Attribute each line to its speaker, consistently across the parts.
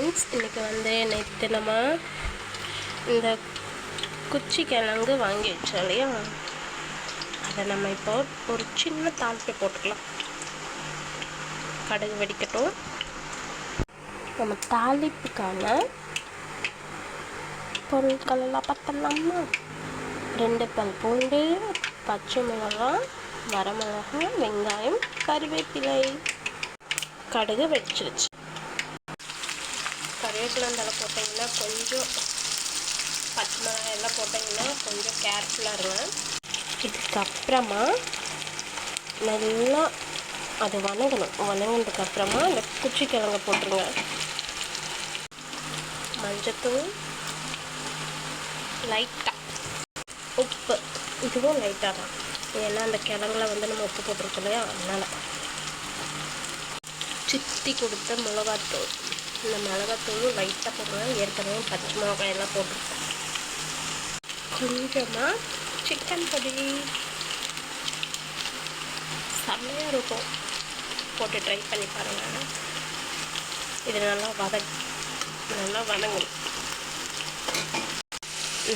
Speaker 1: Friends, இன்றைக்கி நேற்று நம்ம இந்த குச்சி கிழங்கு வாங்கி வச்சோம் இல்லையா, அதை நம்ம இப்போ ஒரு சின்ன தாளிப்பு போட்டுக்கலாம். கடுகு வெடிக்கட்டும். நம்ம தாளிப்புக்கான பொருட்கள் எல்லாம் பார்த்தலாமா? 2 பல் பூண்டு, பச்சை மிளகாய், வரமிளகாய், வெங்காயம், கருவேப்பிலை. கடுகு வெடிச்சிருச்சு. கருவேப்பிலை தலை போட்டிங்கன்னா கொஞ்சம், பச்சை மிளகாய் எல்லாம் போட்டிங்கன்னா கொஞ்சம் கேர்ஃபுல்லாக இருங்க. இதுக்கப்புறமா நல்லா அது வணங்கணும். வணங்கினதுக்கப்புறமா இந்த குச்சி கிழங்க போட்டுருங்க. மஞ்சத்தூள் லைட்டாக, உப்பு இதுவும் லைட்டாக தான், ஏன்னா அந்த கிழங்குல நம்ம உப்பு போட்டிருக்கோம் இல்லையா, அதனால். சித்தி கொடுத்த மிளகாத்தூள், இந்த மிளகாத்தூளும் லைட்டாக போடுவேன். ஏற்கனவே பச்சை மிளகாயெல்லாம் போட்டுருக்கேன். கொஞ்சமாக சிக்கன் பொடி, செம்மையாக இருக்கும், போட்டு ட்ரை பண்ணி பாருங்கள். இது நல்லா வதங்கணும்.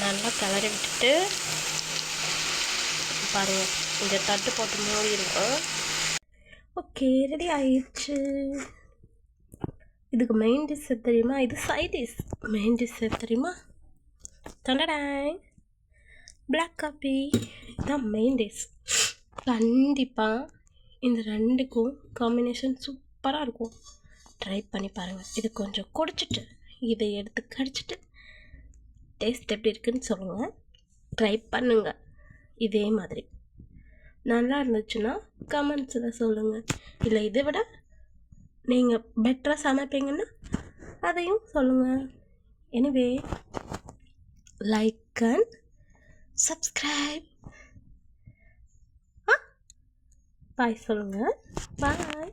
Speaker 1: நல்லா கிளறி விட்டுட்டு பாருங்கள், இந்த தட்டு போட்டு மூடி இருக்கும். ஓகே, ரெடி ஆயிடுச்சு. இதுக்கு மெயின் டிஷ் தெரியுமா? இது சைட் டிஷ். மெயின் டிஷ் தெரியுமா? தண்டடாய், பிளாக் காஃபி. இதுதான் மெயின் டிஷ். கண்டிப்பாக இந்த ரெண்டுக்கும் காம்பினேஷன் சூப்பராக இருக்கும். ட்ரை பண்ணி பாருங்கள். இது கொஞ்சம் குடிச்சிட்டு இதை எடுத்து கடிச்சிட்டு டேஸ்ட் எப்படி இருக்குன்னு சொல்லுங்கள். ட்ரை பண்ணுங்கள். இதே மாதிரி நல்லா இருந்துச்சுன்னா கமெண்ட்ஸில் சொல்லுங்கள். இல்லை இதை விட நீங்கள் பெட்டராக சமைப்பீங்கன்னா அதையும் சொல்லுங்கள். Anyway, like and subscribe. Bye சொல்லுங்கள். பாய்.